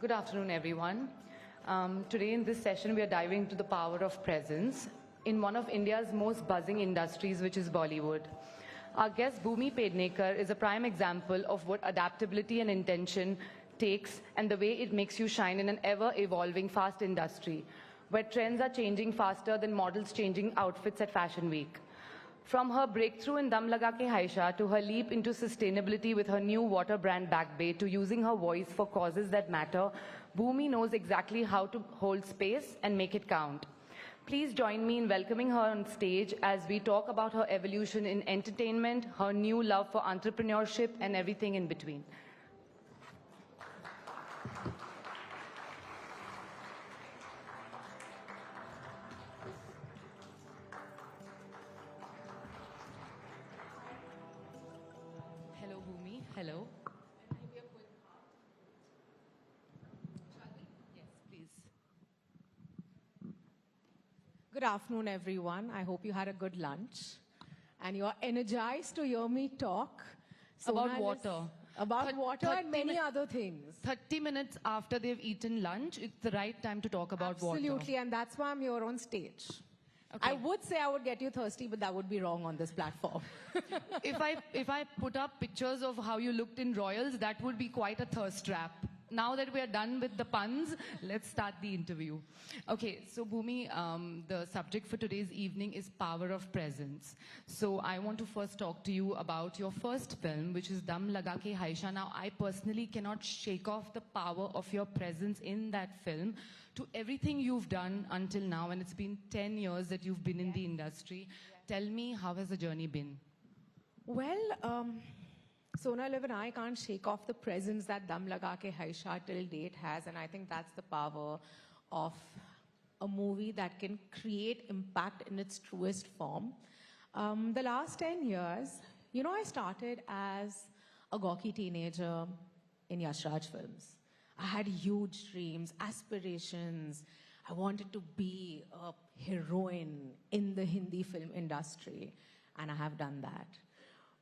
Good afternoon, everyone. Today in this session, we are diving into the power of presence in one of India's most buzzing industries, which is Bollywood. Our guest, Bhumi Pednekar, is a prime example of what adaptability and intention takes and the way it makes you shine in an ever-evolving, fast industry, where trends are changing faster than models changing outfits at Fashion Week. From her breakthrough in Dum Laga Ke Haisha to her leap into sustainability with her new water brand Back Bay to using her voice for causes that matter, Bhumi knows exactly how to hold space and make it count. Please join me in welcoming her on stage as we talk about her evolution in entertainment, her new love for entrepreneurship, and everything in between. Hello, Bhumi. Hello. Yes, please. Good afternoon, everyone. I hope you had a good lunch. And you're energized to hear me talk. About water. About water and many other things. 30 minutes after they've eaten lunch, it's the right time to talk about water. Absolutely, and that's why I'm here on stage. Okay. I would say I would get you thirsty, but that would be wrong on this platform. If I put up pictures of how you looked in Royals, that would be quite a thirst trap. Now that we are done with the puns, let's start the interview. Okay, so Bhumi, the subject for today's evening is power of presence. So I want to first talk to you about your first film, which is Dum Laga Ke Haisha. Now, I personally cannot shake off the power of your presence in that film to everything you've done until now, and it's been 10 years that you've been in the industry. Tell me, how has the journey been? Well, Sona Liv and I can't shake off the presence that Dum Laga Ke Haisha till date has, and I think that's the power of a movie that can create impact in its truest form. The last 10 years, I started as a gawky teenager in Yash Raj films. I had huge dreams, aspirations. I wanted to be a heroine in the Hindi film industry, and I have done that.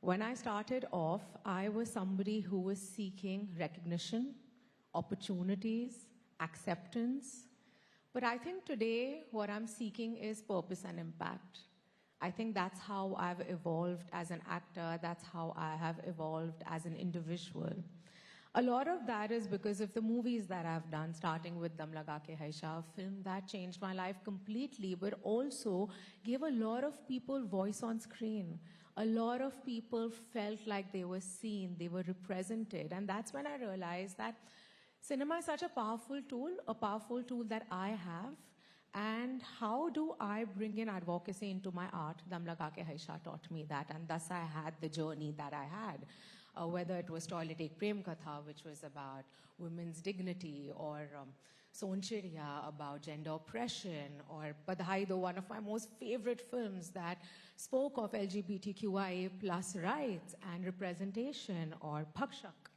When I started off, I was somebody who was seeking recognition, opportunities, acceptance. But I think today what I'm seeking is purpose and impact. I think that's how I've evolved as an actor. That's how I have evolved as an individual. A lot of that is because of the movies that I've done, starting with Dum Laga Ke Haisha, a film that changed my life completely, but also gave a lot of people voice on screen. A lot of people felt like they were seen, they were represented. And that's when I realized that cinema is such a powerful tool that I have. And how do I bring in advocacy into my art? Dum Laga Ke Haisha taught me that, and thus I had the journey that I had. Whether it was Toilet Ek Prem Katha, which was about women's dignity, or Sonchiriya about gender oppression, or Badhai Do, one of my most favorite films that spoke of LGBTQIA plus rights and representation, or Bhakshak,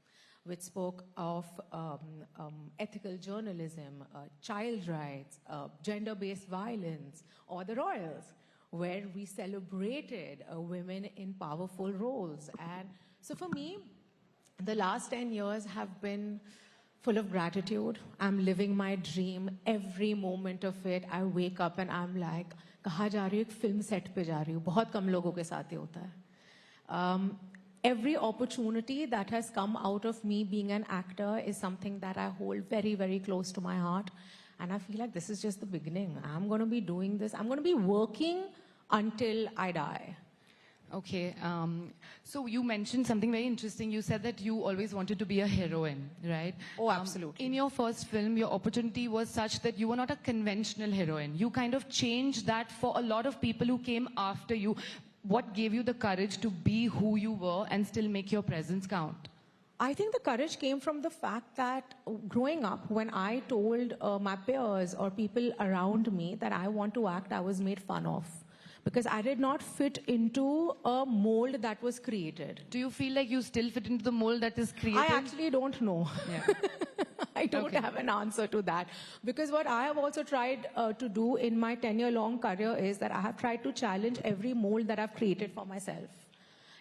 which spoke of ethical journalism, child rights, gender-based violence, or The Royals, where we celebrated women in powerful roles. And so for me, the last 10 years have been full of gratitude. I'm living my dream every moment of it. I wake up and I'm like, कहाँ जा रही हूँ? एक film set पे जा रही हूँ. बहुत कम लोगों के साथ ये होता है. Every opportunity that has come out of me being an actor is something that I hold very, very close to my heart. And I feel like this is just the beginning. I'm going to be doing this. I'm going to be working until I die. Okay, so you mentioned something very interesting. You said that you always wanted to be a heroine, right? Oh, absolutely. In your first film, your opportunity was such that you were not a conventional heroine. You kind of changed that for a lot of people who came after you. What gave you the courage to be who you were and still make your presence count? I think the courage came from the fact that growing up, when I told my peers or people around me that I want to act, I was made fun of. Because I did not fit into a mold that was created. Do you feel like you still fit into the mold that is created? I actually don't know. Yeah. I don't have an answer to that. Because what I have also tried to do in my 10-year-long career is that I have tried to challenge every mold that I've created for myself.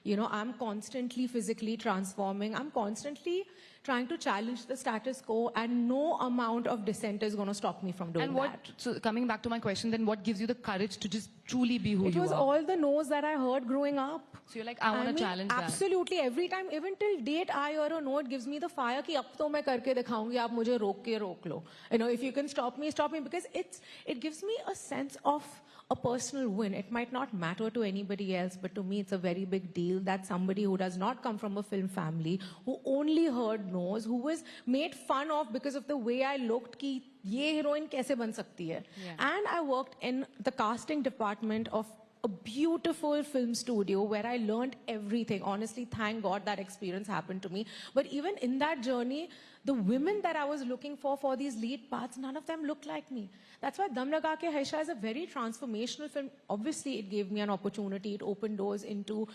You know, I'm constantly physically transforming. I'm constantly trying to challenge the status quo, and no amount of dissent is going to stop me from doing that. So coming back to my question, then what gives you the courage to just truly be who It you was are? all the no's that I heard growing up. So you're like, I want to challenge that. Absolutely. Every time, even till date, I hear a no, it gives me the fire कि अब तो मैं करके दिखाऊंगी, आप मुझे रोक लो. You know, if you can stop me, because it gives me a sense of a personal win. It might not matter to anybody else, but to me, it's a very big deal that somebody who does not come from a film family, who only heard no's, who was made fun of because of the way I looked, कि ये heroine कैसे बन सकती है. And I worked in the casting department of a beautiful film studio where I learned everything. Honestly, thank God that experience happened to me. But even in that journey, the women that I was looking for these lead parts, none of them looked like me. That's why Dam Laga Ke Haisha is a very transformational film. Obviously, it gave me an opportunity. It opened doors into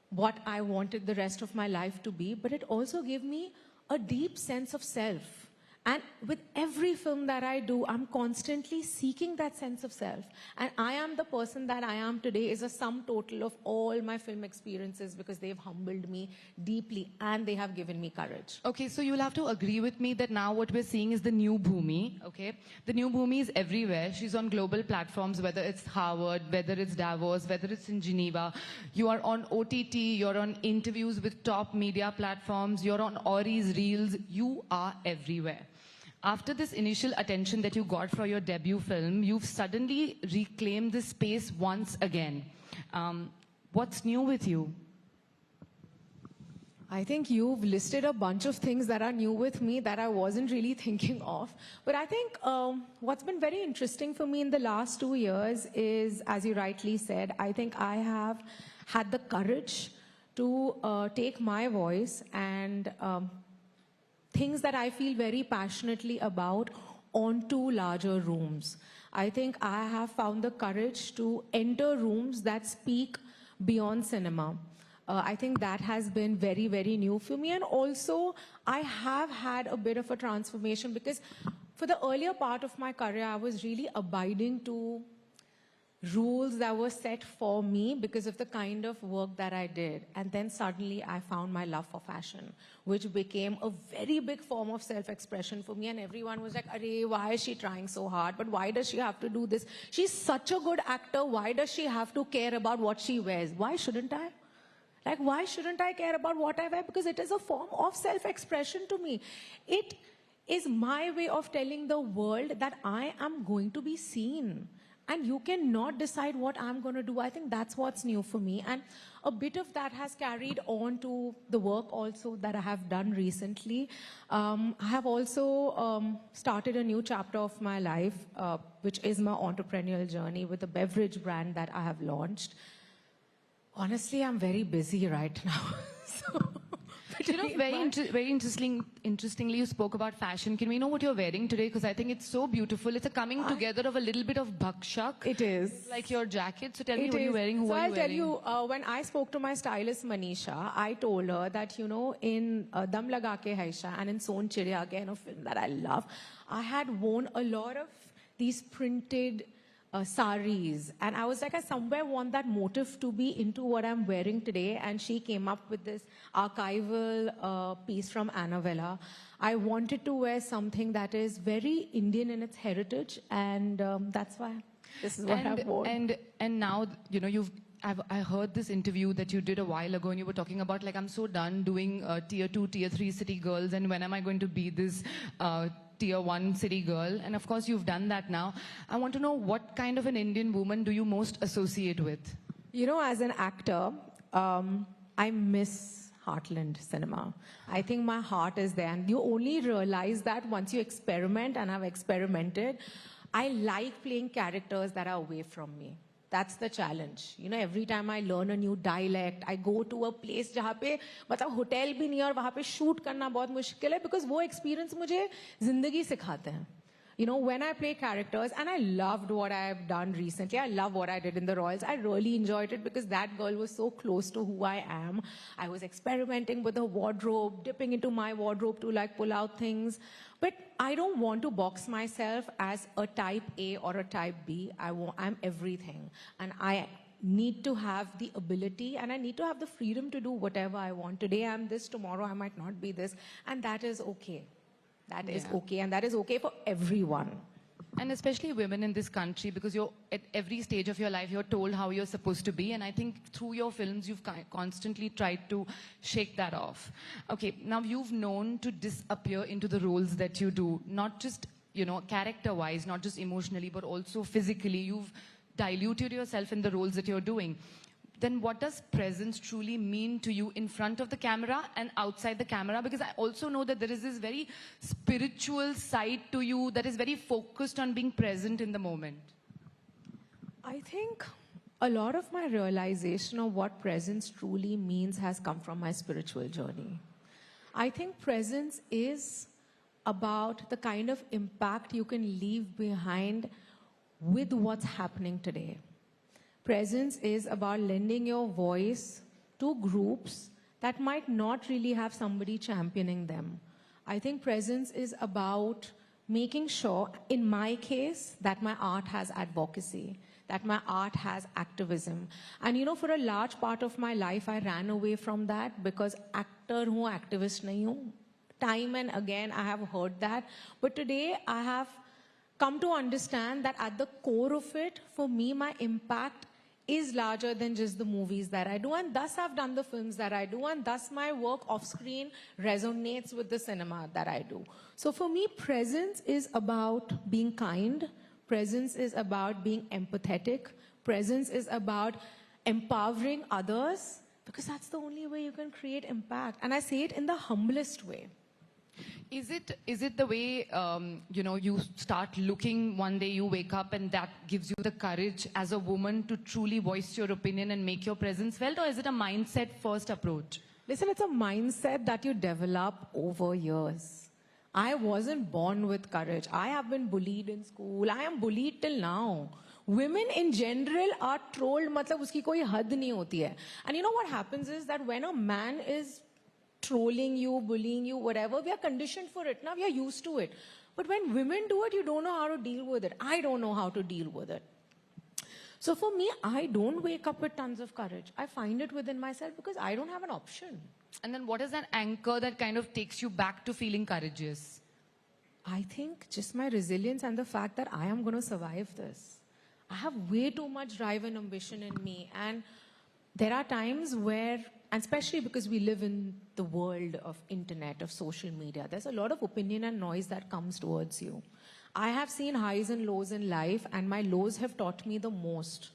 what I wanted the rest of my life to be. But it also gave me a deep sense of self. And with every film that I do, I'm constantly seeking that sense of self. And I am the person that I am today is a sum total of all my film experiences because they've humbled me deeply and they have given me courage. Okay, so you'll have to agree with me that now what we're seeing is the new Bhumi, okay? The new Bhumi is everywhere. She's on global platforms, whether it's Harvard, whether it's Davos, whether it's in Geneva. You are on OTT, you're on interviews with top media platforms, you're on Ori's Reels. You are everywhere. After this initial attention that you got for your debut film, you've suddenly reclaimed this space once again. What's new with you? I think you've listed a bunch of things that are new with me that I wasn't really thinking of. But I think what's been very interesting for me in the last 2 years is, as you rightly said, I think I have had the courage to take my voice and things that I feel very passionately about onto larger rooms. I think I have found the courage to enter rooms that speak beyond cinema. I think that has been very, very new for me. And also, I have had a bit of a transformation because for the earlier part of my career, I was really abiding to rules that were set for me because of the kind of work that I did. And then suddenly I found my love for fashion, which became a very big form of self-expression for me. And everyone was like, "Arey, why is she trying so hard? But why does she have to do this? She's such a good actor. Why does she have to care about what she wears? Why shouldn't I? Like, why shouldn't I care about what I wear? Because it is a form of self-expression to me. It is my way of telling the world that I am going to be seen. And you cannot decide what I'm going to do. I think that's what's new for me. And a bit of that has carried on to the work also that I have done recently. I have also started a new chapter of my life, which is my entrepreneurial journey with a beverage brand that I have launched. Honestly, I'm very busy right now. You know, very interestingly, you spoke about fashion. Can we know what you're wearing today? Because I think it's so beautiful. It's a coming together of a little bit of bhakshak. It is. It's like your jacket. So tell me what you're wearing. Who so are you I'll wearing? tell you, when I spoke to my stylist, Manisha, I told her that, you know, in Dam Laga Ke Haisha and in Son Chiriya, again, a film that I love, I had worn a lot of these printed saris. And I was like, I somewhere want that motif to be into what I'm wearing today. And she came up with this archival piece from Annavella. I wanted to wear something that is very Indian in its heritage. And that's why this is what I've worn. And now, you know, I heard this interview that you did a while ago and you were talking about like, I'm so done doing tier 2, tier 3 city girls. And when am I going to be this tier 1 city girl? And of course, you've done that now. I want to know what kind of an Indian woman do you most associate with? You know, as an actor, I miss heartland cinema. I think my heart is there. And you only realize that once you experiment, and I've experimented. I like playing characters that are away from me. That's the challenge. You know, every time I learn a new dialect, I go to a place जहाँ पे मतलब hotel भी नहीं है और वहाँ पे shoot करना बहुत मुश्किल है because वो experience मुझे जिंदगी सिखाते हैं. You know, when I play characters, and I loved what I've done recently. I love what I did in the Royals. I really enjoyed it because that girl was so close to who I am. I was experimenting with her wardrobe, dipping into my wardrobe to like pull out things. But I don't want to box myself as a type A or a type B. I'm everything. And need to have the ability and I need to have the freedom to do whatever I want. Today I'm this, tomorrow I might not be this, and that is okay. That is okay, and that is okay for everyone. And especially women in this country, because you're at every stage of your life, you're told how you're supposed to be. And I think through your films, you've constantly tried to shake that off. Okay, now you've known to disappear into the roles that you do, not just, you know, character-wise, not just emotionally, but also physically. You've diluted yourself in the roles that you're doing. Then what does presence truly mean to you in front of the camera and outside the camera? Because I also know that there is this very spiritual side to you that is very focused on being present in the moment. I think a lot of my realization of what presence truly means has come from my spiritual journey. I think presence is about the kind of impact you can leave behind with what's happening today. Presence is about lending your voice to groups that might not really have somebody championing them. I think presence is about making sure, in my case, that my art has advocacy, that my art has activism. And you know, for a large part of my life, I ran away from that because actor hu, activist nahi hu. Time and again, I have heard that. But today, I have come to understand that at the core of it, for me, my impact is larger than just the movies that I do, and thus I've done the films that I do, and thus my work off screen resonates with the cinema that I do. So for me, presence is about being kind, presence is about being empathetic, presence is about empowering others, because that's the only way you can create impact. And I say it in the humblest way. Is it the way, you know, you start looking one day, you wake up and that gives you the courage as a woman to truly voice your opinion and make your presence felt, or is it a mindset first approach? Listen, it's a mindset that you develop over years. I wasn't born with courage. I have been bullied in school. I am bullied till now. Women in general are trolled, matlab uski koi had nahi hoti hai. And you know what happens is that when a man is trolling you, bullying you, whatever, we are conditioned for it. Now we are used to it. But when women do it, you don't know how to deal with it. I don't know how to deal with it. So for me, I don't wake up with tons of courage. I find it within myself because I don't have an option. And then what is that anchor that kind of takes you back to feeling courageous? I think just my resilience and the fact that I am going to survive this. I have way too much drive and ambition in me. And there are times where, and especially because we live in the world of internet, of social media, there's a lot of opinion and noise that comes towards you. I have seen highs and lows in life, and my lows have taught me the most.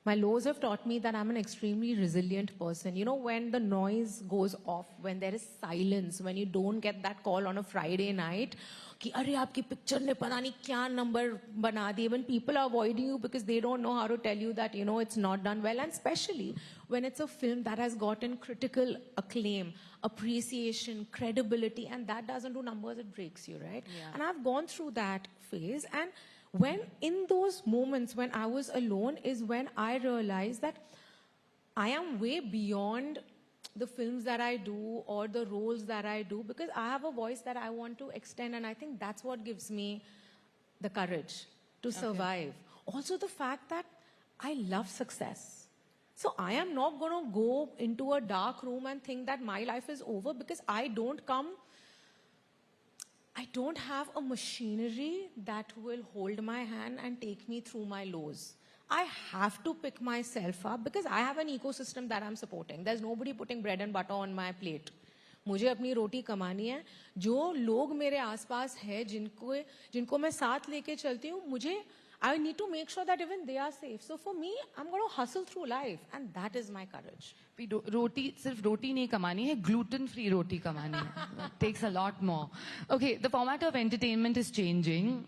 My lows have taught me that I'm an extremely resilient person. You know, when the noise goes off, when there is silence, when you don't get that call on a Friday night, कि अरे आपकी picture ने पता नहीं क्या number बना दिए, when people are avoiding you because they don't know how to tell you that, you know, it's not done well, and especially when it's a film that has gotten critical acclaim, appreciation, credibility, and that doesn't do numbers, it breaks you, right? Yeah. And I've gone through that phase, and when in those moments when I was alone is when I realized that I am way beyond the films that I do or the roles that I do, because I have a voice that I want to extend, and I think that's what gives me the courage to survive. Okay. Also the fact that I love success. So I am not going to go into a dark room and think that my life is over, because I don't have a machinery that will hold my hand and take me through my lows. I have to pick myself up because I have an ecosystem that I'm supporting. There's nobody putting bread and butter on my plate. मुझे अपनी रोटी कमानी है. जो लोग मेरे आसपास हैं, जिनको मैं साथ लेके चलती हूँ, मुझे I need to make sure that even they are safe. So for me, I'm going to hustle through life, and that is my courage. Roti, सिर्फ रोटी नहीं कमानी है, gluten-free roti कमानी है. It takes a lot more. Okay, the format of entertainment is changing.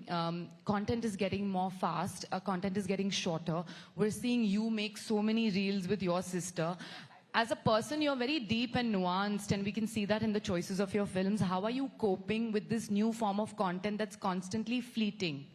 Content is getting more fast. Content is getting shorter. We're seeing you make so many reels with your sister. As a person, you're very deep and nuanced, and we can see that in the choices of your films. How are you coping with this new form of content that's constantly fleeting?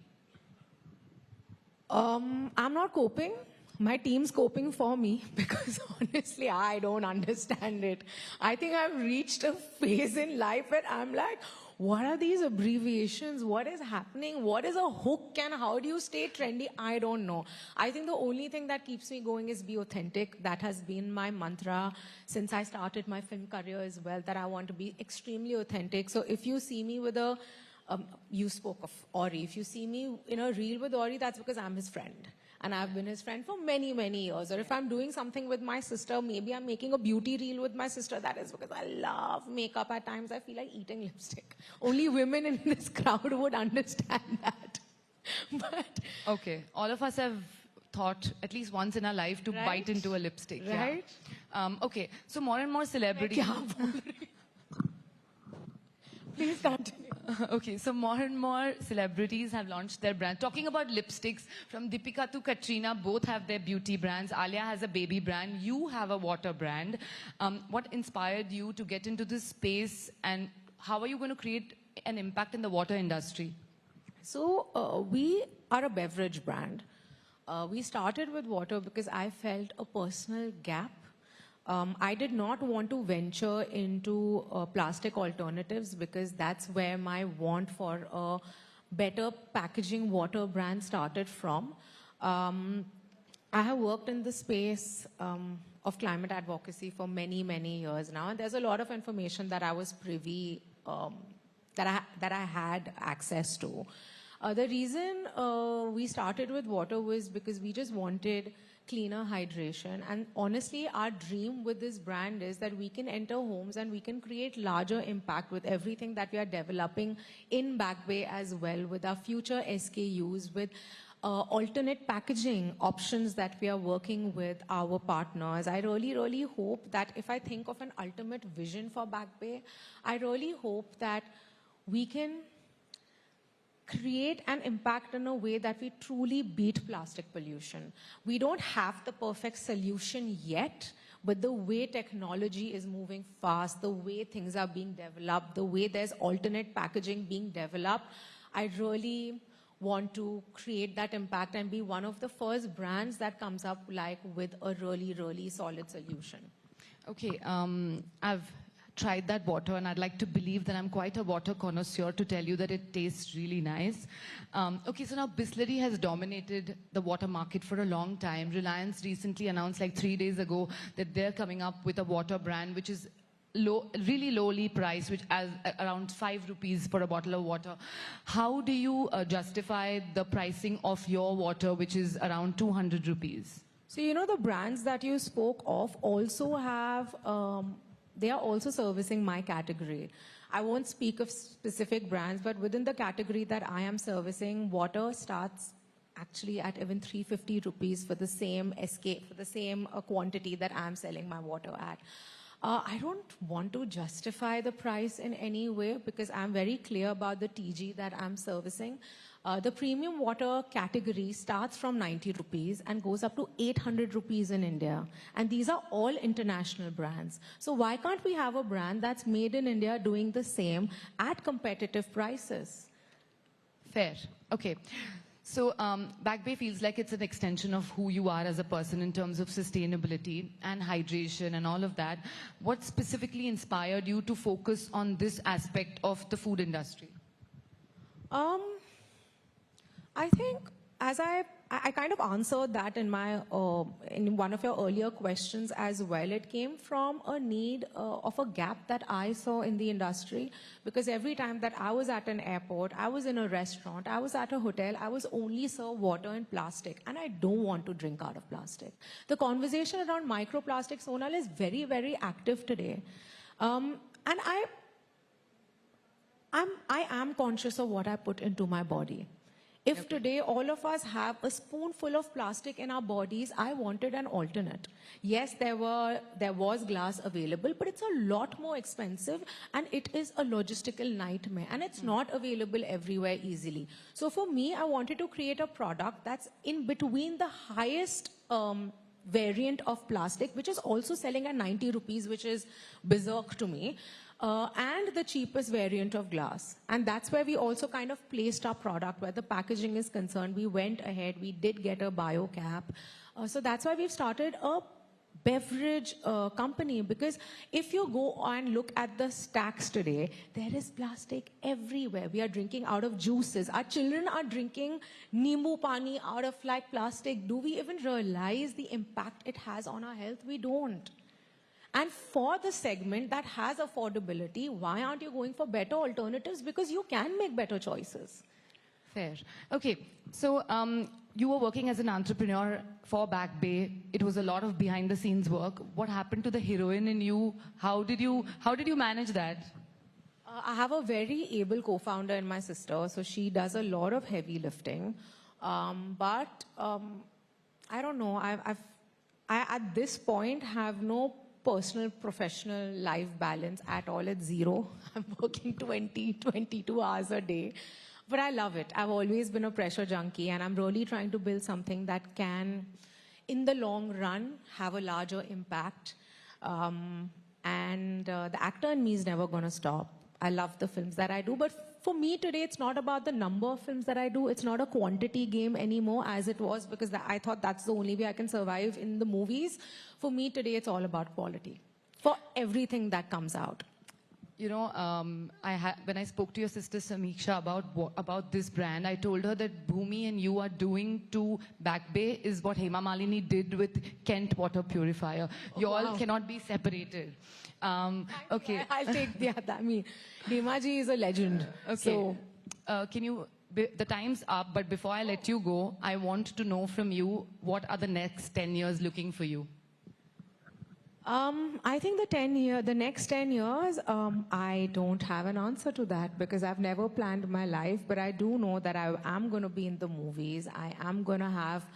I'm not coping. My team's coping for me, because honestly, I don't understand it. I think I've reached a phase in life where I'm like, what are these abbreviations? What is happening? What is a hook and how do you stay trendy? I don't know. I think the only thing that keeps me going is be authentic. That has been my mantra since I started my film career as well, that I want to be extremely authentic. So if you see me with a, you spoke of Ori. If you see me in a reel with Ori, that's because I'm his friend. And I've been his friend for many, many years. Or if I'm doing something with my sister, maybe I'm making a beauty reel with my sister, that is because I love makeup. At times I feel like eating lipstick. Only women in this crowd would understand that. But okay, all of us have thought at least once in our life to bite into a lipstick. Right? Yeah. Okay, so more and more celebrities... Please continue. Okay, so more and more celebrities have launched their brand. Talking about lipsticks, from Deepika to Katrina, both have their beauty brands. Alia has a baby brand. You have a water brand. What inspired you to get into this space, and how are you going to create an impact in the water industry? So we are a beverage brand. We started with water because I felt a personal gap. I did not want to venture into plastic alternatives because that's where my want for a better packaging water brand started from. I have worked in the space of climate advocacy for many, many years now. And there's a lot of information that I was privy, that I had access to. The reason we started with water was because we just wanted cleaner hydration. And honestly, our dream with this brand is that we can enter homes and we can create larger impact with everything that we are developing in Back Bay as well, with our future SKUs, with alternate packaging options that we are working with our partners. I really, really hope that if I think of an ultimate vision for Back Bay, I really hope that we can create an impact in a way that we truly beat plastic pollution. We don't have the perfect solution yet, but the way technology is moving fast, the way things are being developed, the way there's alternate packaging being developed, I really want to create that impact and be one of the first brands that comes up like with a really, really solid solution. Okay, I've tried that water, and I'd like to believe that I'm quite a water connoisseur to tell you that it tastes really nice. Okay, so now Bisleri has dominated the water market for a long time. Reliance recently announced like 3 days ago that they're coming up with a water brand which is really lowly priced, which as around 5 rupees for a bottle of water. How do you justify the pricing of your water, which is around 200 rupees? So, you know, the brands that you spoke of also have they are also servicing my category. I won't speak of specific brands, but within the category that I am servicing, water starts actually at even 350 rupees for the same for the same quantity that I'm selling my water at. I don't want to justify the price in any way because I'm very clear about the TG that I'm servicing. The premium water category starts from 90 rupees and goes up to 800 rupees in India. And these are all international brands. So why can't we have a brand that's made in India doing the same at competitive prices? Fair. Okay. So Back Bay feels like it's an extension of who you are as a person in terms of sustainability and hydration and all of that. What specifically inspired you to focus on this aspect of the food industry? I think as I kind of answered that in my in one of your earlier questions as well. It came from a need of a gap that I saw in the industry, because every time that I was at an airport, I was in a restaurant, I was at a hotel, I was only served water in plastic, and I don't want to drink out of plastic. The conversation around microplastics, Sonal, is very, very active today, and I am conscious of what I put into my body. If today all of us have a spoonful of plastic in our bodies, I wanted an alternate. Yes, there was glass available, but it's a lot more expensive and it is a logistical nightmare, and it's not available everywhere easily. So for me, I wanted to create a product that's in between the highest variant of plastic, which is also selling at 90 rupees, which is berserk to me. And the cheapest variant of glass. And that's where we also kind of placed our product, where the packaging is concerned. We went ahead, we did get a bio cap. So that's why we've started a beverage company, because if you go and look at the stacks today, there is plastic everywhere. We are drinking out of juices. Our children are drinking nimbu pani out of like plastic. Do we even realize the impact it has on our health? We don't. And for the segment that has affordability, why aren't you going for better alternatives? Because you can make better choices. Fair. Okay, so you were working as an entrepreneur for Back Bay. It was a lot of behind-the-scenes work. What happened to the heroine in you? How did you manage that? I have a very able co-founder in my sister, so she does a lot of heavy lifting. But I don't know. I at this point have no personal, professional life balance at all. It's zero. I'm working 20, 22 hours a day. But I love it. I've always been a pressure junkie, and I'm really trying to build something that can, in the long run, have a larger impact. And the actor in me is never going to stop. I love the films that I do. But for me today, it's not about the number of films that I do. It's not a quantity game anymore as it was, because I thought that's the only way I can survive in the movies. For me today, it's all about quality for everything that comes out. You know, when I spoke to your sister Samiksha about this brand, I told her that Bhumi and you are doing to Back Bay is what Hema Malini did with Kent water purifier. You all cannot be separated. Okay. I'll take that. I mean, Hema ji is a legend. Okay. So, the time's up, but before I let you go, I want to know from you, what are the next 10 years looking for you? I think the next 10 years, I don't have an answer to that, because I've never planned my life, but I do know that I am going to be in the movies. I am going to have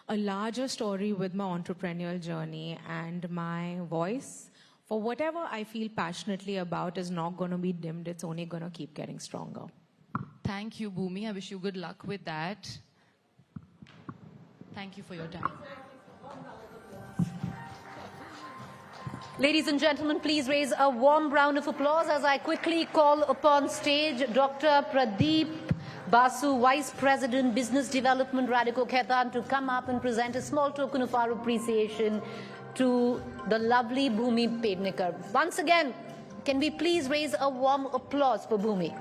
a larger story with my entrepreneurial journey, and my voice, for whatever I feel passionately about, is not going to be dimmed. It's only going to keep getting stronger. Thank you, Bhumi. I wish you good luck with that. Thank you for your time. Ladies and gentlemen, please raise a warm round of applause as I quickly call upon stage Dr. Pradeep Basu, Vice President, Business Development, Radico Khaitan, to come up and present a small token of our appreciation to the lovely Bhumi Pednekar. Once again, can we please raise a warm applause for Bhumi?